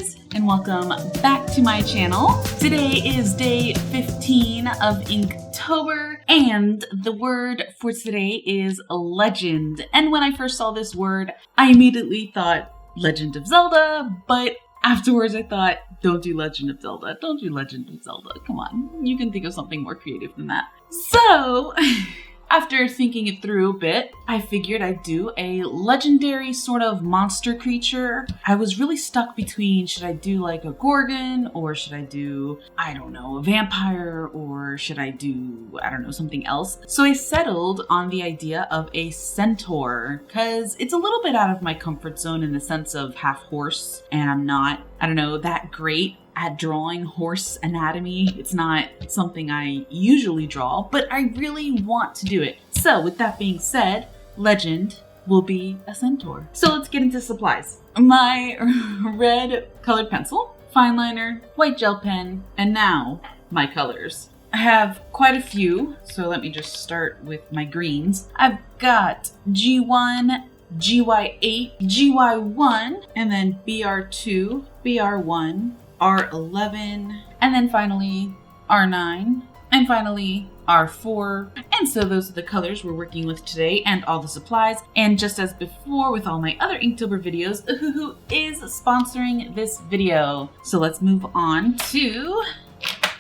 guys, and welcome back to my channel. Today is day 15 of Inktober, and the word for today is legend. And when I first saw this word, I immediately thought Legend of Zelda, but afterwards I thought, don't do Legend of Zelda. Don't do Legend of Zelda. Come on, you can think of something more creative than that. So, after thinking it through a bit, I figured I'd do a legendary sort of monster creature. I was really stuck between, should I do like a Gorgon, or should I do, I don't know, a vampire, or should I do, I don't know, something else? So I settled on the idea of a centaur, because it's a little bit out of my comfort zone in the sense of half horse, and I'm not, I don't know, that great at drawing horse anatomy. It's not something I usually draw, but I really want to do it. So with that being said, legend will be a centaur. So let's get into supplies. My red colored pencil, fine liner, white gel pen, and now my colors. I have quite a few, so let me just start with my greens. I've got G1, GY8, GY1, and then BR2, BR1, R11, and then finally R9, and finally R4. And so those are the colors we're working with today and all the supplies. And just as before with all my other Inktober videos, Ohuhu is sponsoring this video. So let's move on to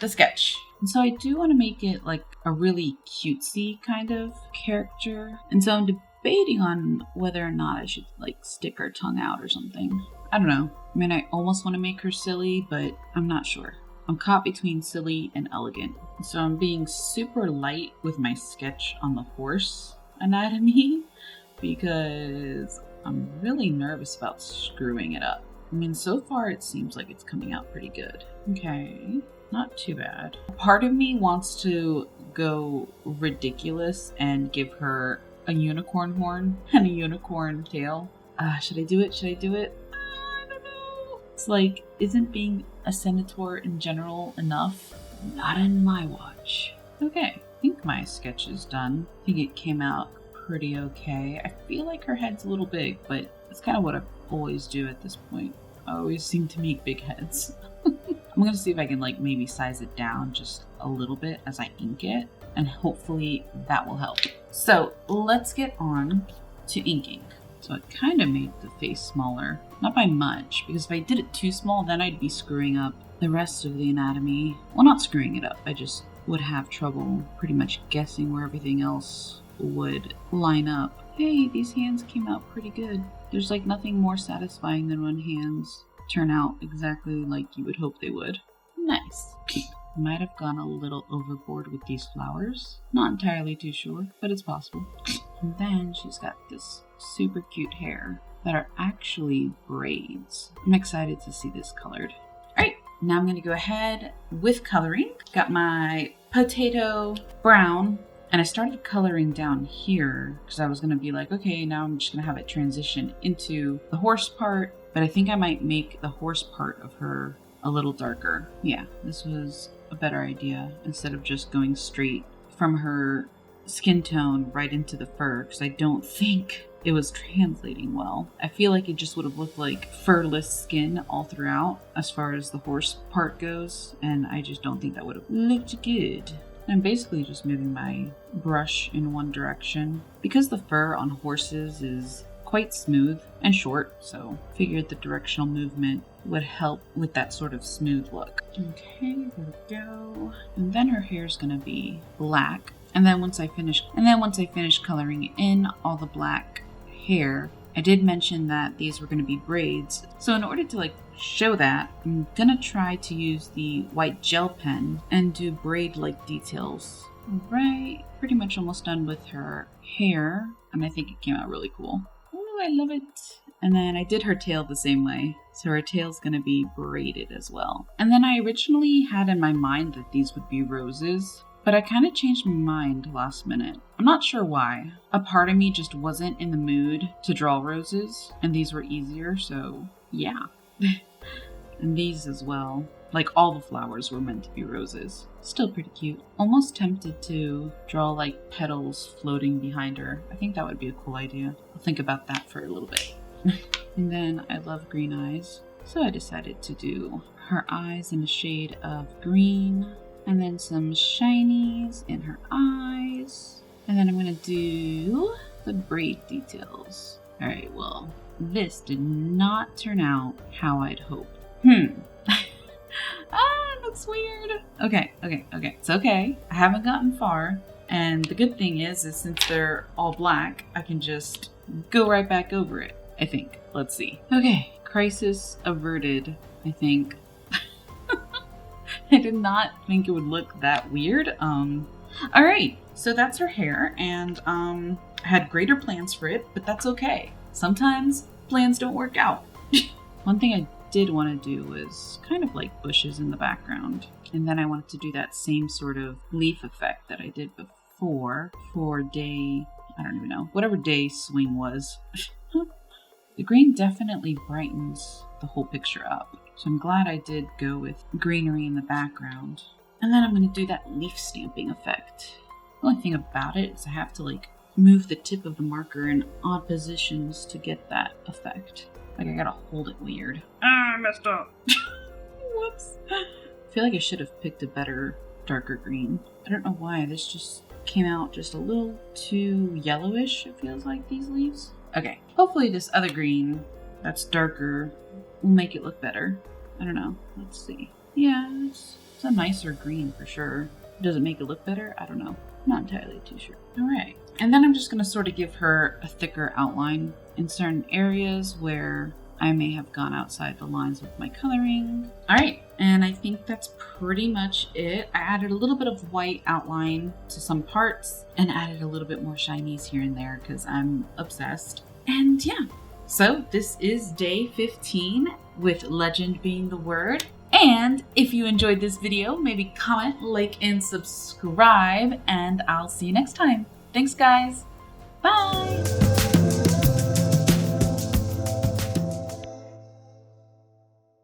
the sketch. And so I do want to make it like a really cutesy kind of character. And so I'm debating on whether or not I should like stick her tongue out or something. I don't know. I mean, I almost want to make her silly, but I'm not sure. I'm caught between silly and elegant. So I'm being super light with my sketch on the horse anatomy because I'm really nervous about screwing it up. I mean, so far it seems like it's coming out pretty good. Okay, not too bad. Part of me wants to go ridiculous and give her a unicorn horn and a unicorn tail. Should I do it? Should I do it? It's like, isn't being a centaur in general enough? Not in my watch. Okay, I think my sketch is done. I think it came out pretty okay. I feel like her head's a little big, but that's kind of what I always do at this point. I always seem to make big heads. I'm gonna see if I can like maybe size it down just a little bit as I ink it, and hopefully that will help. So let's get on to inking. So it kind of made the face smaller, not by much, because if I did it too small, then I'd be screwing up the rest of the anatomy. Well, not screwing it up, I just would have trouble pretty much guessing where everything else would line up. Hey, these hands came out pretty good. There's like nothing more satisfying than when hands turn out exactly like you would hope they would. Nice. Might have gone a little overboard with these flowers. Not entirely too sure, but it's possible. And then she's got this super cute hair that are actually braids. I'm excited to see this colored. Alright, now I'm going to go ahead with coloring. Got my potato brown, and I started coloring down here because I was going to be like, okay, now I'm just going to have it transition into the horse part, but I think I might make the horse part of her a little darker. Yeah, this was a better idea instead of just going straight from her skin tone right into the fur, because I don't think it was translating well. I feel like it just would have looked like furless skin all throughout as far as the horse part goes, and I just don't think that would have looked good. I'm basically just moving my brush in one direction because the fur on horses is quite smooth and short, so figured the directional movement would help with that sort of smooth look. Okay, there we go. And then her hair's gonna be black. And then once I finish coloring in all the black hair, I did mention that these were going to be braids. So in order to like show that, I'm gonna try to use the white gel pen and do braid-like details. Right, pretty much almost done with her hair, and I think it came out really cool. Oh, I love it. And then I did her tail the same way. So her tail's gonna be braided as well. And then I originally had in my mind that these would be roses, but I kind of changed my mind last minute. I'm not sure why. A part of me just wasn't in the mood to draw roses, and these were easier, so yeah. And these as well. Like all the flowers were meant to be roses. Still pretty cute. Almost tempted to draw like petals floating behind her. I think that would be a cool idea. I'll think about that for a little bit. And then I love green eyes. So I decided to do her eyes in a shade of green, and then some shinies in her eyes. And then I'm gonna do the braid details. All right, well, this did not turn out how I'd hoped. It looks weird. Okay. It's okay. I haven't gotten far. And the good thing is since they're all black, I can just go right back over it, I think. Let's see. Okay, crisis averted, I think. I did not think it would look that weird. All right, so that's her hair, and I had greater plans for it, but that's okay. Sometimes plans don't work out. One thing I did want to do was kind of like bushes in the background, and then I wanted to do that same sort of leaf effect that I did before for day, I don't even know, whatever day swing was. The green definitely brightens the whole picture up, so I'm glad I did go with greenery in the background. And then I'm going to do that leaf stamping effect. The only thing about it is I have to like move the tip of the marker in odd positions to get that effect. Like I gotta hold it weird. I messed up. Whoops. I feel like I should have picked a better, darker green. I don't know why, this just came out just a little too yellowish, it feels like, these leaves. Okay, hopefully this other green that's darker will make it look better. I don't know, let's see. Yeah, it's a nicer green for sure. Does it make it look better? I don't know. Not entirely too sure. All right, and then I'm just gonna sort of give her a thicker outline in certain areas where I may have gone outside the lines with my coloring. All right, and I think that's pretty much it. I added a little bit of white outline to some parts and added a little bit more shinies here and there because I'm obsessed. And yeah, so this is day 15 with legend being the word. And if you enjoyed this video, maybe comment, like, and subscribe, and I'll see you next time. Thanks, guys. Bye.